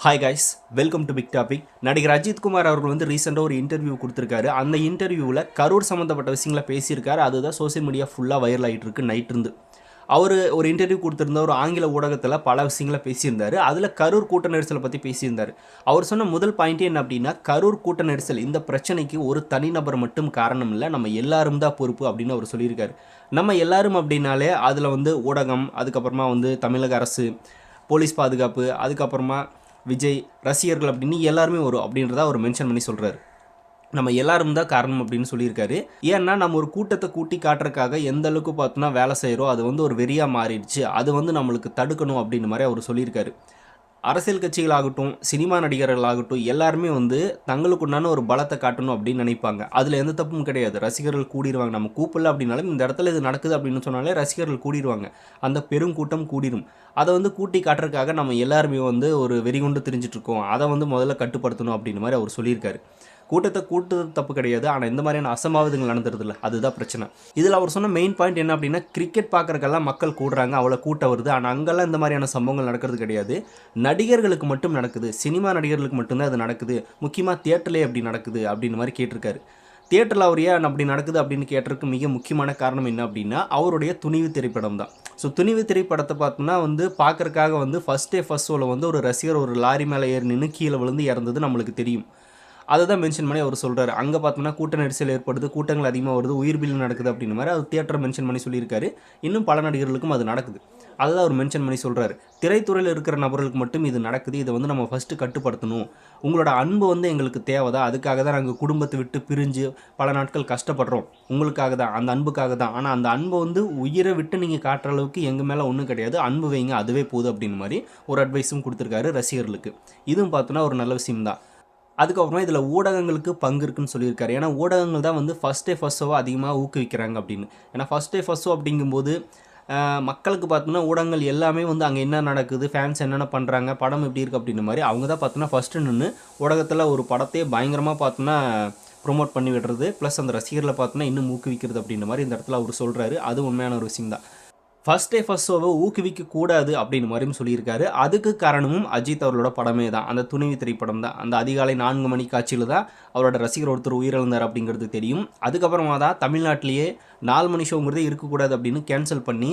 Hi guys, welcome to big topic. நடிகர் அஜித் குமார் அவர்கள் வந்து ரீசெண்டாக ஒரு இன்டர்வியூ கொடுத்துருக்காரு. அந்த இன்டர்வியூவில் கரூர் சம்மந்தப்பட்ட விஷயங்களை பேசியிருக்காரு. அதுதான் சோசியல் மீடியா ஃபுல்லாக வைரல் ஆகிட்டு இருக்கு நைட் இருந்து. அவர் ஒரு இன்டர்வியூ கொடுத்துருந்த ஒரு ஆங்கில ஊடகத்தில் பல விஷயங்களை பேசியிருந்தார். அதில் கரூர் கூட்ட நெரிசலை பற்றி பேசியிருந்தார். அவர் சொன்ன முதல் பாயிண்ட்டே என்ன அப்படின்னா, கரூர் கூட்ட நெரிசல் இந்த பிரச்சனைக்கு ஒரு தனிநபர் மட்டும் காரணம் இல்லை, நம்ம எல்லாரும் தான் பொறுப்பு அப்படின்னு அவர் சொல்லியிருக்காரு. நம்ம எல்லாரும் அப்படின்னாலே அதில் வந்து ஊடகம், அதுக்கப்புறமா வந்து தமிழக அரசு, போலீஸ் பாதுகாப்பு, அதுக்கப்புறமா விஜய் ரசிகர்கள் அப்படின்னு எல்லாருமே வரும் அப்படின்றத அவர் மென்ஷன் பண்ணி சொல்கிறாரு. நம்ம எல்லாரும் தான் காரணம் அப்படின்னு சொல்லியிருக்காரு. ஏன்னா நம்ம ஒரு கூட்டத்தை கூட்டி காட்டுறதுக்காக எந்த அளவுக்கு பார்த்தோன்னா வேலை செய்கிறோம், அது வந்து ஒரு வெறியாக மாறிடுச்சு, அது வந்து நம்மளுக்கு தடுக்கணும் அப்படின்னு மாதிரி அவர் சொல்லியிருக்காரு. அரசியல் கட்சிகளாகட்டும், சினிமா நடிகர்களாகட்டும், எல்லாருமே வந்து தங்களுக்குண்டான ஒரு பலத்தை காட்டணும் அப்படின்னு நினைப்பாங்க. அதில் எந்த தப்பும் கிடையாது. ரசிகர்கள் கூடிடுவாங்க. நம்ம கூப்பிடல அப்படின்னாலும் இந்த இடத்துல இது நடக்குது அப்படின்னு சொன்னாலே ரசிகர்கள் கூடிடுவாங்க. அந்த பெருங்கூட்டம் கூடிடும். அதை வந்து கூட்டி காட்டுறதுக்காக நம்ம எல்லாருமே வந்து ஒரு வெறிகொண்டு திரிஞ்சிட்ருக்கோம். அதை வந்து முதல்ல கட்டுப்படுத்தணும் அப்படின்னு மாதிரி அவர் சொல்லியிருக்காரு. கூட்டத்தை கூட்டுறது தப்பு கிடையாது, ஆனால் இந்த மாதிரியான அசம்பாவிதங்கள் நடந்துருதில்ல, அதுதான் பிரச்சனை. இதில் அவர் சொன்ன மெயின் பாயிண்ட் என்ன அப்படின்னா, கிரிக்கெட் பார்க்குறக்கெல்லாம் மக்கள் கூடுறாங்க, அவ்வளோ கூட்டம் வருது, ஆனால் அங்கெல்லாம் இந்த மாதிரியான சம்பவங்கள் நடக்கிறது கிடையாது. நடிகர்களுக்கு மட்டும் நடக்குது, சினிமா நடிகர்களுக்கு மட்டும்தான் அது நடக்குது, முக்கியமாக தியேட்டர்லேயே அப்படி நடக்குது அப்படின்னு மாதிரி கேட்டிருக்காரு. தியேட்டரில் அவர் ஏன் அப்படி நடக்குது அப்படின்னு கேட்டதுக்கு மிக முக்கியமான காரணம் என்ன அப்படின்னா, அவருடைய துணிவு திரைப்படம் தான். ஸோ துணிவு திரைப்படத்தை பார்த்தோம்னா வந்து பார்க்குறக்காக வந்து ஃபஸ்ட் ஷோவில் வந்து ஒரு ரசிகர் ஒரு லாரி மேலே ஏறி நின்று கீழே விழுந்து இறந்தது நம்மளுக்கு தெரியும். அதை தான் மென்ஷன் பண்ணி அவர் சொல்கிறார். அங்கே பார்த்தோம்னா கூட்ட நெரிசல் ஏற்படுது, கூட்டங்கள் அதிகமாக வருது, உயிர் பில் நடக்குது அப்படின்ற மாதிரி அவர் தியேட்டரை மென்ஷன் பண்ணி சொல்லியிருக்காரு. இன்னும் பல நடிகர்களுக்கும் அது நடக்குது. அதை தான் அவர் மென்ஷன் பண்ணி சொல்கிறாரு. திரைத்துறையில் இருக்கிற நபர்களுக்கு மட்டும் இது நடக்குது, இதை வந்து நம்ம ஃபஸ்ட்டு கட்டுப்படுத்தணும். உங்களோட அன்பு வந்து எங்களுக்கு தேவைதான், அதுக்காக தான் நாங்கள் குடும்பத்தை விட்டு பிரிஞ்சு பல நாட்கள் கஷ்டப்படுறோம், உங்களுக்காக தான், அந்த அன்புக்காக தான். ஆனால் அந்த அன்பை வந்து உயிரை விட்டு நீங்கள் காட்டுற அளவுக்கு எங்கள் மேலே ஒன்றும் கிடையாது, அன்பு வைங்க, அதுவே போதும் அப்படின்னு மாதிரி ஒரு அட்வைஸும் கொடுத்துருக்காரு ரசிகர்களுக்கு. இதுவும் பார்த்தோன்னா ஒரு நல்ல விஷயம் தான். அதுக்கப்புறமா இதில் ஊடகங்களுக்கு பங்கு இருக்குன்னு சொல்லியிருக்காரு. ஏன்னா ஊடகங்கள் தான் வந்து ஃபஸ்ட் ஷோவை அதிகமாக ஊக்குவிக்கிறாங்க அப்படின்னு. ஏன்னா ஃபஸ்ட் ஷோ அப்படிங்கும்போது மக்களுக்கு பார்த்தோன்னா ஊடகங்கள் எல்லாமே வந்து அங்கே என்ன நடக்குது, ஃபேன்ஸ் என்னென்ன பண்ணுறாங்க, படம் எப்படி இருக்குது அப்படின்ற மாதிரி அவங்க தான் பார்த்தோன்னா ஃபஸ்ட்டு நின்று ஊடகத்தில் ஒரு படத்தையே பயங்கரமாக பார்த்தோன்னா ப்ரொமோட் பண்ணி விடுறது, ப்ளஸ் அந்த ரசிகர்களை பார்த்தோன்னா இன்னும் ஊக்குவிக்கிறது அப்படின்ற மாதிரி இந்த இடத்துல அவர் சொல்கிறாரு. அது உண்மையான ஒரு விஷயம் தான். ஃபஸ்ட் ஷோவை ஊக்குவிக்கக்கூடாது அப்படின்னு மாதிரியும் சொல்லியிருக்காரு. அதுக்கு காரணமும் அஜித் அவர்களோட படமே தான், அந்த துணிவு திரைப்படம் தான். அந்த அதிகாலை 4 மணி காட்சியில் தான் அவரோட ரசிகர் ஒருத்தர் உயிரிழந்தார் அப்படிங்கிறது தெரியும். அதுக்கப்புறமா தான் தமிழ்நாட்டிலேயே 4 மணி ஷோங்கிறதே இருக்கக்கூடாது அப்படின்னு கேன்சல் பண்ணி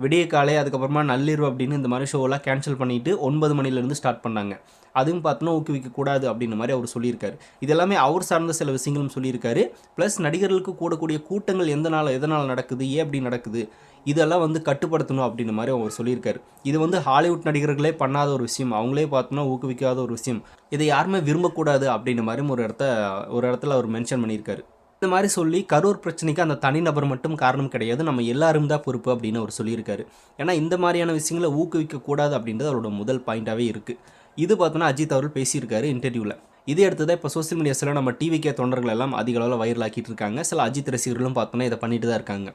விடிய காலை, அதுக்கப்புறமா நள்ளிரவு அப்படின்னு இந்த மாதிரி ஷோவெல்லாம் கேன்சல் பண்ணிவிட்டு 9 மணிலேருந்து ஸ்டார்ட் பண்ணாங்க. அதுவும் பார்த்தோன்னா ஊக்குவிக்கக்கூடாது அப்படின்ற மாதிரி அவர் சொல்லியிருக்காரு. இதெல்லாமே அவர் சார்ந்த சில விஷயங்களும் சொல்லியிருக்காரு. ப்ளஸ் நடிகர்களுக்கு கூடக்கூடிய கூட்டங்கள் எதனால் நடக்குது, ஏன் அப்படி நடக்குது, இதெல்லாம் வந்து கட்டுப்படுத்தணும் அப்படின்ற மாதிரி அவர் சொல்லியிருக்காரு. இது வந்து ஹாலிவுட் நடிகர்களே பண்ணாத ஒரு விஷயம், அவங்களே பார்த்தோன்னா ஊக்குவிக்காத ஒரு விஷயம், இதை யாருமே விரும்பக்கூடாது அப்படின்ற மாதிரியும் ஒரு இடத்துல அவர் மென்ஷன் பண்ணியிருக்காரு. இந்த மாதிரி சொல்லி கரூர் பிரச்சனைக்கு அந்த தனிநபர் மட்டும் காரணம் கிடையாது, நம்ம எல்லாரும் தான் பொறுப்பு அப்படின்னு அவர் சொல்லியிருக்காரு. ஏன்னா இந்த மாதிரியான விஷயங்களை ஊக்குவிக்கக்கூடாது அப்படின்றது அவரோட முதல் பாயிண்ட்டாகவே இருக்குது. இது பார்த்தோன்னா அஜித் அவர்கள் பேசியிருக்காரு இன்டர்வியூவில். இதே எடுத்து தான் இப்போ சோசியல் மீடியாஸில் நம்ம டிவிகே தொண்டர்கள் எல்லாம் அதிக அளவில் வைரல் ஆக்கிட்டு இருக்காங்க. சில அஜித் ரசிகர்களும் பார்த்தோன்னா இதை பண்ணிட்டு தான் இருக்காங்க.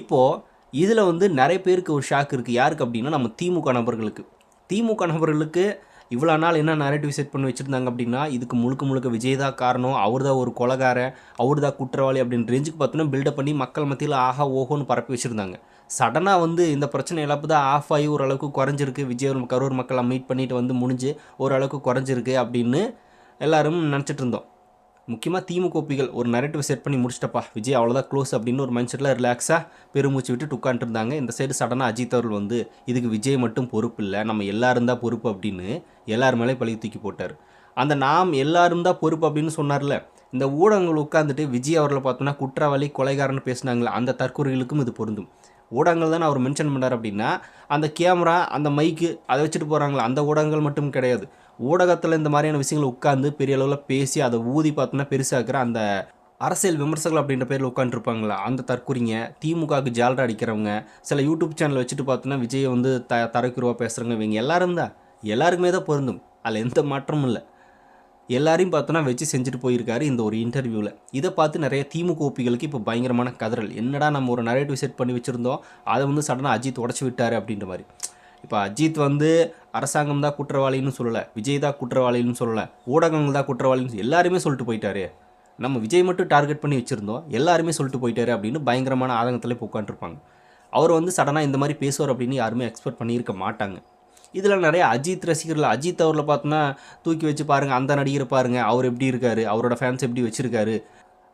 இப்போது இதில் வந்து நிறைய பேருக்கு ஒரு ஷாக் இருக்குது. யாருக்கு அப்படின்னா நம்ம திமுக நபர்களுக்கு இவ்வளோ நாள் என்ன நரேட்டிவ் செட் பண்ணி வச்சுருந்தாங்க அப்படின்னா, இதுக்கு முழுக்க விஜய் தான் காரணம், அவர் தான் ஒரு கொலைகாரன், அவர் தான் குற்றவாளி அப்படின்னு ரேஞ்சுக்கு பார்த்தோன்னா பில்டப் பண்ணி மக்கள் மத்தியில் ஆஹா ஓஹோன்னு பரப்பி வச்சுருந்தாங்க. சடனாக வந்து இந்த பிரச்சனை எல்லாப்பு தான் ஆஃப் ஆகி ஓரளவுக்கு குறைஞ்சிருக்கு, விஜய் கரூர் மக்களை மீட் பண்ணிட்டு வந்து முடிஞ்சு ஓரளவுக்கு குறைஞ்சிருக்கு அப்படின்னு எல்லோரும் நினச்சிட்டு இருந்தோம். முக்கியமாக திமுகபிகள் ஒரு நரேட்டிவ் செட் பண்ணி முடிச்சிட்டப்பா, விஜய் அவ்வளோதான் க்ளோஸ் அப்படின்னு ஒரு மைண்ட் செட்டில் ரிலாக்ஸாக பெருமூச்சு விட்டு உட்காந்துருந்தாங்க. இந்த சைடு சடனாக அஜித் அவர்கள் வந்து இதுக்கு விஜய் மட்டும் பொறுப்பு இல்லை, நம்ம எல்லாரும் தான் பொறுப்பு அப்படின்னு எல்லார் மேலே பழி தூக்கி போட்டார். அந்த நாம் எல்லாரும் தான் பொறுப்பு அப்படின்னு சொன்னார்ல, இந்த ஊடகங்கள் உட்காந்துட்டு விஜய் அவர்களை பார்த்தோன்னா குற்றவாளி கொலைகாரன்னு பேசினாங்களே, அந்த தற்கொலைகளுக்கும் இது பொருந்தும். ஊடகங்கள் தான் அவர் மென்ஷன் பண்ணார் அப்படின்னா, அந்த கேமரா, அந்த மைக்கு அதை வச்சுட்டு போகிறாங்களா, அந்த ஊடகங்கள் மட்டும் கிடையாது. ஊடகத்தில் இந்த மாதிரியான விஷயங்களை உட்காந்து பெரிய அளவில் பேசி அதை ஊதி பார்த்தோன்னா பெருசாக்குற அந்த அரசியல் விமர்சகர்கள் அப்படின்ற பேரில் உட்காந்துருப்பாங்களா, அந்த தற்கொலைங்க, திமுகவுக்கு ஜால்ரா அடிக்கிறவங்க, சில யூடியூப் சேனல் வச்சுட்டு பார்த்தோன்னா விஜயை வந்து தரக்குருவாக பேசுகிறவங்க, இவங்க எல்லாருக்குமே தான் பொருந்தும். அதில் எந்த மாற்றமும் இல்லை. எல்லாரையும் பார்த்தோன்னா வச்சு செஞ்சுட்டு போயிருக்காரு இந்த ஒரு இன்டர்வியூவில். இதை பார்த்து நிறைய திமுக ஓபிகளுக்கு இப்போ பயங்கரமான கதறல். என்னடா நம்ம ஒரு நரேட்டிவ் செட் பண்ணி வச்சுருந்தோம், அதை வந்து சடனாக அஜித் உடச்சி விட்டார் அப்படின்ற மாதிரி. இப்போ அஜித் வந்து அரசாங்கம் தான் குற்றவாளின்னு சொல்லலை, விஜய் தான் குற்றவாளின்னு சொல்லலை, ஊடகங்கள் தான் குற்றவாளின்னு எல்லாருமே சொல்லிட்டு போயிட்டாரு. நம்ம விஜய் மட்டும் டார்கெட் பண்ணி வச்சுருந்தோம், எல்லாருமே சொல்லிட்டு போயிட்டாரு அப்படின்னு பயங்கரமான ஆதங்கத்தில் இப்போ உட்காந்துருப்பாங்க. அவர் வந்து சடனாக இந்த மாதிரி பேசுவார் அப்படின்னு யாருமே எக்ஸ்பெக்ட் பண்ணியிருக்க மாட்டாங்க. இதில் நிறைய அஜித் ரசிகர்கள் அஜித் அவரில் பார்த்தோன்னா தூக்கி வச்சு பாருங்கள், அந்த நடிகரை பாருங்கள், அவர் எப்படி இருக்கார், அவரோட ஃபேன்ஸ் எப்படி வச்சுருக்காரு.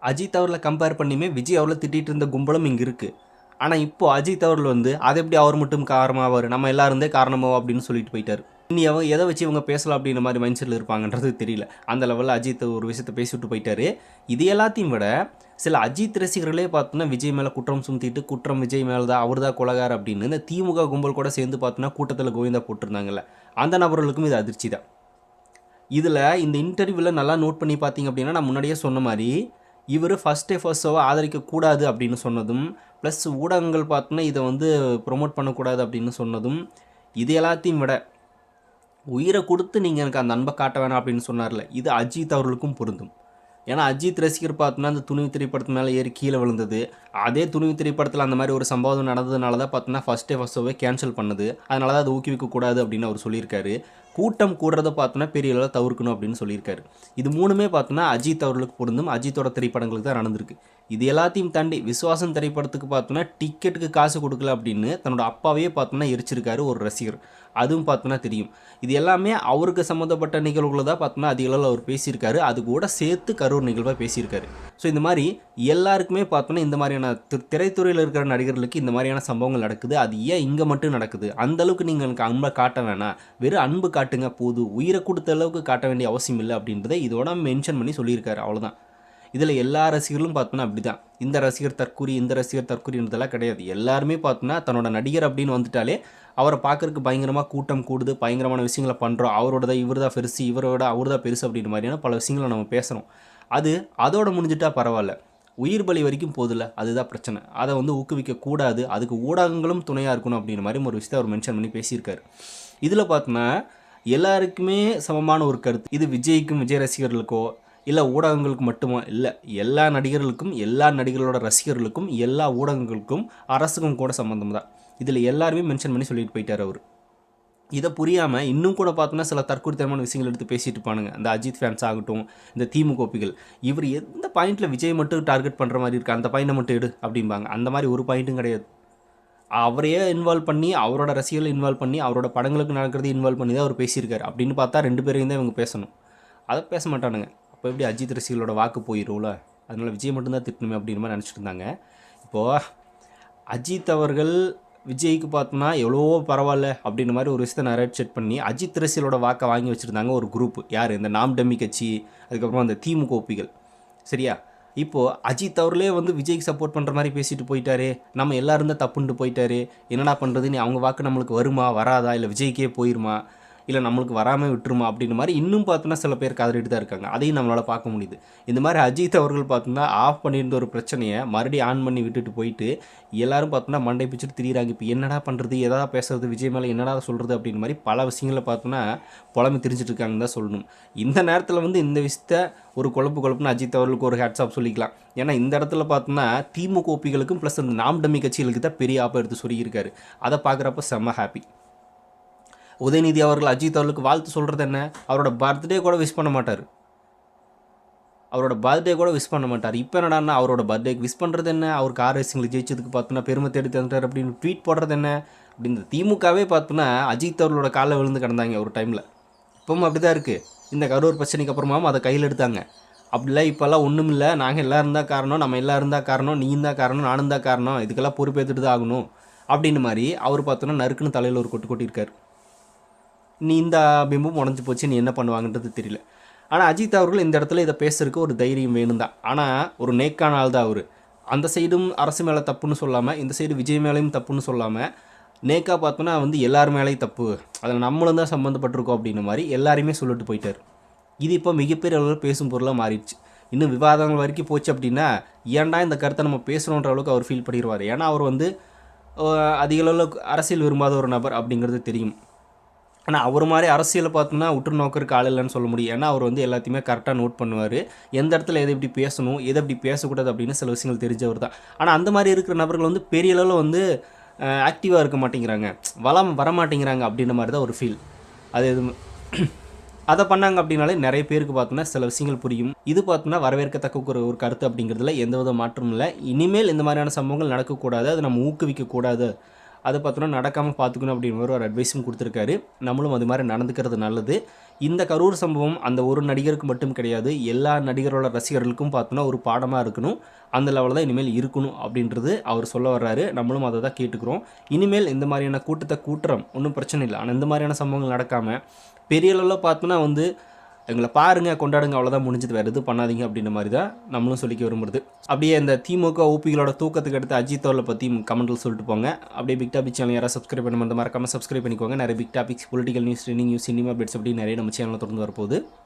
அஜித் அவரில் கம்பேர் பண்ணியுமே விஜய் அவரில் திட்டிகிட்டு இருந்த கும்பலும் இங்கே இருக்குது. ஆனால் இப்போது அஜித் அவர்கள் வந்து அதை எப்படி அவர் மட்டும் காரணமாவார், நம்ம எல்லாருந்தே காரணமாவோ அப்படின்னு சொல்லிட்டு போயிட்டார். இனி அவங்க எதை வச்சு இவங்க பேசலாம் அப்படின்ற மாதிரி மைண்ட் செட்டில் இருப்பாங்கன்றது தெரியல. அந்த லெவலில் அஜித் ஒரு விஷயத்தை பேசிவிட்டு போயிட்டார். இது எல்லாத்தையும் விட சில அஜித் ரசிகர்களே பார்த்தோன்னா விஜய் மேலே குற்றம் சுமத்திட்டு குற்றம் விஜய் மேலே தான், அவர் தான் கொலகார் அப்படின்னு இந்த திமுக கும்பல் கூட சேர்ந்து பார்த்தோன்னா கூட்டத்தில் கோவிந்தா போட்டிருந்தாங்கல்ல, அந்த நபர்களுக்கும் இது அதிர்ச்சி தான். இதில் இந்த இன்டர்வியூவில் நல்லா நோட் பண்ணி பார்த்தீங்க அப்படின்னா, நான் முன்னாடியே சொன்ன மாதிரி இவர் ஃபஸ்ட் ஷோவை ஆதரிக்கக்கூடாது அப்படின்னு சொன்னதும், ப்ளஸ் ஊடகங்கள் பார்த்தோன்னா இதை வந்து ப்ரொமோட் பண்ணக்கூடாது அப்படின்னு சொன்னதும், இது எல்லாத்தையும் விட உயிரை கொடுத்து நீங்கள் எனக்கு அந்த அன்பை காட்ட வேணாம் அப்படின்னு சொன்னார்ல, இது அஜித் அவர்களுக்கும் பொருந்தும். ஏன்னா அஜித் ரசிகர் பார்த்தோன்னா அந்த துணிவு திரைப்படத்து மேலே ஏறி கீழே விழுந்தது, அதே துணிவு திரைப்படத்தில் அந்த மாதிரி ஒரு சம்பவம் நடந்ததுனால தான் பார்த்தோன்னா ஃபஸ்ட் ஷோவே கேன்சல் பண்ணுது, அதனால தான் அதை ஊக்குவிக்கக்கூடாது அப்படின்னு அவர் சொல்லியிருக்காரு. கூட்டம் கூடுறதை பார்த்தோன்னா பெரிய அளவில் தவிர்க்கணும் அப்படின்னு சொல்லியிருக்காரு. இது மூணுமே பார்த்தோன்னா அஜித் அவர்களுக்கு பொருந்தும், அஜித்தோட திரைப்படங்களுக்கு தான் நடந்திருக்கு. இது எல்லாத்தையும் தாண்டி விஸ்வாசம் திரைப்படத்துக்கு பார்த்தோன்னா டிக்கெட்டுக்கு காசு கொடுக்கல அப்படின்னு தன்னோட அப்பாவையே பார்த்தோன்னா எரிச்சிருக்காரு ஒரு ரசிகர். அதுவும் பார்த்தோன்னா தெரியும். இது எல்லாமே அவருக்கு சம்மந்தப்பட்ட நிகழ்வுகளை தான் பார்த்தோன்னா அதிக அளவில் அவர் பேசியிருக்காரு. அது கூட சேர்த்து கரூர் நிகழ்வாக பேசியிருக்காரு. ஸோ இந்த மாதிரி எல்லாருக்குமே பார்த்தோன்னா இந்த மாதிரியான திரைத்துறையில் இருக்கிற நடிகர்களுக்கு இந்த மாதிரியான சம்பவங்கள் நடக்குது. அது ஏன் இங்கே மட்டும் நடக்குது? அந்தளவுக்கு நீங்கள் எனக்கு அன்பை காட்ட வேணாம், வெறும் அன்பு காட்டுங்க போதும், உயிரை கொடுத்த அளவுக்கு காட்ட வேண்டிய அவசியம் இல்லை அப்படின்றத இதோட மென்ஷன் பண்ணி சொல்லியிருக்காரு. அவ்வளோதான். இதில் எல்லா ரசிகர்களும் பார்த்தோன்னா அப்படி தான். இந்த ரசிகர் தற்கூரி, இந்த ரசிகர் தற்கூரின்றதெல்லாம் கிடையாது. எல்லாருமே பார்த்தோன்னா தன்னோட நடிகர் அப்படின்னு வந்துட்டாலே அவரை பார்க்குறதுக்கு பயங்கரமாக கூட்டம் கூடுது, பயங்கரமான விஷயங்களை பண்ணுறோம், அவரோட தான் இவர் தான் பெருசு, இவரோட அவர் தான் பெருசு அப்படின்ற மாதிரியான பல விஷயங்களை நம்ம பேசுகிறோம். அதோட முடிஞ்சிட்டா பரவாயில்ல, உயிர் பலி வரைக்கும் போதில்ல, அதுதான் பிரச்சனை. அதை வந்து ஊக்குவிக்கக்கூடாது, அதுக்கு ஊடகங்களும் துணையாக இருக்கணும் அப்படின்ற மாதிரி ஒரு விஷயத்தை அவர் மென்ஷன் பண்ணி பேசியிருக்காரு. இதில் பார்த்தோன்னா எல்லாருக்குமே சமமான ஒரு கருத்து. இது விஜய்க்கும் விஜய் ரசிகர்களுக்கோ இல்லை ஊடகங்களுக்கு மட்டுமா இல்லை, எல்லா நடிகர்களுக்கும், எல்லா நடிகர்களோட ரசிகர்களுக்கும், எல்லா ஊடகங்களுக்கும், அரசுக்கும் கூட சம்மந்தம் தான். இதில் எல்லாருமே மென்ஷன் பண்ணி சொல்லிட்டு போயிட்டார் அவர். இதை புரியாமல் இன்னும் கூட பார்த்தோன்னா சில தற்கொலைத்தனமான விஷயங்கள் எடுத்து பேசிட்டு இருப்பானுங்க. இந்த அஜித் ஃபேன்ஸ் ஆகட்டும், இந்த திமுகப்பிகள், இவர் எந்த பாயிண்டில் விஜய் மட்டும் டார்கெட் பண்ணுற மாதிரி இருக்குது, அந்த பாயிண்டை மட்டும் எடு அப்படிம்பாங்க. அந்த மாதிரி ஒரு பாயிண்ட்டும் கிடையாது. அவரையே இன்வால்வ் பண்ணி, அவரோட ரசிகர்களை இன்வால்வ் பண்ணி, அவரோட படங்களுக்கு நடக்கிறத இன்வால்வ் பண்ணி தான் அவர் பேசியிருக்காரு. அப்படின்னு பார்த்தா 2 பேரையும் தான் இவங்க பேசணும். அதை பேச மாட்டானுங்க. அப்போ எப்படி அஜித் ரசிகர்களோட வாக்கு போயிடும்ல, அதனால் விஜய் மட்டும்தான் திட்டணுமே அப்படின்ற மாதிரி நினச்சிட்டு இருந்தாங்க. இப்போது அஜித் அவர்கள் விஜய்க்கு பார்த்தோன்னா எவ்வளவோ பரவாயில்ல அப்படின்ற மாதிரி ஒரு விஷயத்தை நிறைய செட் பண்ணி அஜித் ரசிகர்களோட வாக்கை வாங்கி வச்சுருந்தாங்க ஒரு குரூப். யார்? இந்த நாம் டம்மி கட்சி, அதுக்கப்புறம் அந்த திமுக ஒப்பிகள். சரியா? இப்போது அஜித் அவர்களே வந்து விஜய்க்கு சப்போர்ட் பண்ணுற மாதிரி பேசிட்டு போயிட்டாரு, நம்ம எல்லோரும் தான் தப்புன்ட்டு போயிட்டாரு, என்னடா பண்ணுறதுன்னு, அவங்க வாக்கு நம்மளுக்கு வருமா வராதா, இல்லை விஜய்க்கே போயிருமா, இல்லை நம்மளுக்கு வராமல் விட்டுருமா அப்படின்ற மாதிரி இன்னும் பார்த்தோன்னா சில பேர் காதலிட்டு தான் இருக்காங்க. அதையும் நம்மளால் பார்க்க முடியுது. இந்த மாதிரி அஜித் அவர்கள் பார்த்தோன்னா ஆஃப் பண்ணியிருந்த ஒரு பிரச்சனையை மறுபடியும் ஆன் பண்ணி விட்டுட்டு போயிட்டு எல்லோரும் பார்த்தோன்னா மண்டை பிடிச்சிட்டு திரியிறாங்க. இப்போ என்னடா பண்ணுறது, எதாவது பேசுறது, விஜய் மேலே என்னடா சொல்கிறது அப்படின்ற மாதிரி பல விஷயங்களை பார்த்தோன்னா புலம்பி திரிஞ்சிட்டு இருக்காங்கன்னு தான் சொல்லணும். இந்த நேரத்தில் வந்து இந்த விஷயத்தை ஒரு குழப்புன்னு அஜித் அவர்களுக்கு ஒரு ஹேட்ஸ் ஆஃப் சொல்லிக்கலாம். ஏன்னா இந்த இடத்துல பார்த்தோன்னா திமுக ஒப்பிகளுக்கும் ப்ளஸ் அந்த நாம் டம்மி கட்சிகளுக்கு தான் பெரிய ஆப்பை எடுத்து சொல்லியிருக்காரு. அதை பார்க்குறப்ப செம்ம ஹாப்பி. உதயநிதி அவர்கள் அஜித் அவர்களுக்கு வாழ்த்து சொல்கிறது என்ன? அவரோட பர்த்டே கூட விஷ் பண்ண மாட்டார். இப்போ என்னடான்னா அவரோட பர்த்டேக்கு விஷ் பண்ணுறது என்ன? அவர் கார் ரேசிங்கில் ஜெயிச்சதுக்கு பார்த்தோன்னா பெருமை தேடி தந்துட்டார் அப்படின்னு ட்வீட் போடுறது என்ன? அப்படின்னு திமுகவே பார்த்தோன்னா அஜித் அவர்களோட காலில் விழுந்து கிடந்தாங்க ஒரு டைமில். இப்பவும் அப்படி தான் இருக்குது. இந்த கரூர் பிரச்சனைக்கு அப்புறமாவும் அதை கையில் எடுத்தாங்க. அப்படிலாம் இப்போல்லாம் ஒன்றும் இல்லை, நாங்கள் எல்லோரும் தான் காரணம், நம்ம எல்லோரும் தான் காரணம், நீயும் தான் காரணம், நானும் தான் காரணம், இதுக்கெல்லாம் பொறுப்பேற்றுட்டு தான் ஆகணும் அப்படின்னு மாதிரி அவர் பார்த்தோன்னா நறுக்குன்னு தலையில் ஒரு கொட்டியிருக்காரு. நீ இந்த பிம்பம் உடஞ்சி போச்சு, நீ என்ன பண்ணுவாங்கன்றது தெரியல. ஆனால் அஜித் அவர்கள் இந்த இடத்துல இதை பேசுறதுக்கு ஒரு தைரியம் வேணும் தான். ஆனால் ஒரு நேக்கான ஆள் தான் அவர். அந்த சைடும் அரசு மேலே தப்புன்னு சொல்லாமல், இந்த சைடு விஜய் மேலேயும் தப்புன்னு சொல்லாமல், நேக்காக பார்த்தோன்னா வந்து எல்லார் மேலேயும் தப்பு, அதில் நம்மளும் தான் சம்மந்தப்பட்டிருக்கோம் அப்படின்ற மாதிரி எல்லாரையுமே சொல்லிட்டு போயிட்டார். இது இப்போ மிகப்பெரிய அளவில் பேசும் பொருளாக மாறிடுச்சு. இன்னும் விவாதங்கள் வரைக்கும் போச்சு அப்படின்னா ஏன்டா இந்த கருத்தை நம்ம பேசணுன்ற அளவுக்கு அவர் ஃபீல் பண்ணிடுவார். ஏன்னா அவர் வந்து அதிக அளவில் அரசியல் விரும்பாத ஒரு நபர் அப்படிங்கிறது தெரியும். ஆனால் அவர் மாதிரி அரசியலை பார்த்தோன்னா உற்று நோக்கறதுக்கு ஆள் இல்லைன்னு சொல்ல முடியும். ஏன்னா அவர் வந்து எல்லாத்தையுமே கரெக்டாக நோட் பண்ணுவார். எந்த இடத்துல எதை எப்படி பேசணும், எதை எப்படி பேசக்கூடாது அப்படின்னு சில விஷயங்கள் தெரிஞ்சவர் தான். ஆனால் அந்த மாதிரி இருக்கிற நபர்கள் வந்து பெரிய அளவில் வந்து ஆக்டிவாக இருக்க மாட்டேங்கிறாங்க, வர மாட்டேங்கிறாங்க அப்படின்ற மாதிரி தான் ஒரு ஃபீல். அது எதுவும் அதை பண்ணாங்க அப்படின்னாலே நிறைய பேருக்கு பார்த்தோன்னா சில விஷயங்கள் புரியும். இது பார்த்தோன்னா வரவேற்கத்தக்க ஒரு கருத்து அப்படிங்கிறதுல எந்த வித மாற்றமும் இல்லை. இனிமேல் இந்த மாதிரியான சம்பவங்கள் நடக்கக்கூடாது, அதை நம்ம ஊக்குவிக்கக்கூடாது அதை பார்த்தோன்னா நடக்காமல் பார்த்துக்கணும் அப்படிங்கிற ஒரு அட்வைஸும் கொடுத்துருக்காரு. நம்மளும் அது மாதிரி நடந்துக்கிறது நல்லது. இந்த கரூர் சம்பவம் அந்த ஒரு நடிகருக்கு மட்டும் கிடையாது, எல்லா நடிகரோட ரசிகர்களுக்கும் பார்த்தோன்னா ஒரு பாடமாக இருக்கணும். அந்த லெவலில் தான் இனிமேல் இருக்கணும் அப்படின்றது அவர் சொல்ல வர்றாரு. நம்மளும் அதை தான் கேட்டுக்கிறோம். இனிமேல் இந்த மாதிரியான கூட்டத்தை கூட்டுறோம், ஒன்றும் பிரச்சனை இல்லை. ஆனால் இந்த மாதிரியான சம்பவங்கள் நடக்காமல் பெரிய அளவில் பார்த்தோன்னா வந்து எங்களை பாருங்கள் கொண்டாடுங்க, அவ்வளோதான் முடிஞ்சது, வேறு எதுவும் பண்ணாதீங்க அப்படின்ற மாதிரி தான் நம்மளும் சொல்லிக்க விரும்புறது. அப்படியே இந்த திமுக ஓபிகளோட தூக்கத்துக்கு அடுத்து அஜித் அவர்களை பற்றி கமெண்ட்டில் சொல்லிட்டு போங்க. அப்படியே பிக் டாபிக் சேனல் யாராவது சப்ஸ்கிரைப் பண்ண மாதிரி மறக்காமல் சப்ஸ்கிரைப் பண்ணிக்கோங்க. நிறைய big topics, political news, trending news, cinema updates அப்படி நிறைய நம்ம சேனலில் தொடர்ந்து வரப்போகுது.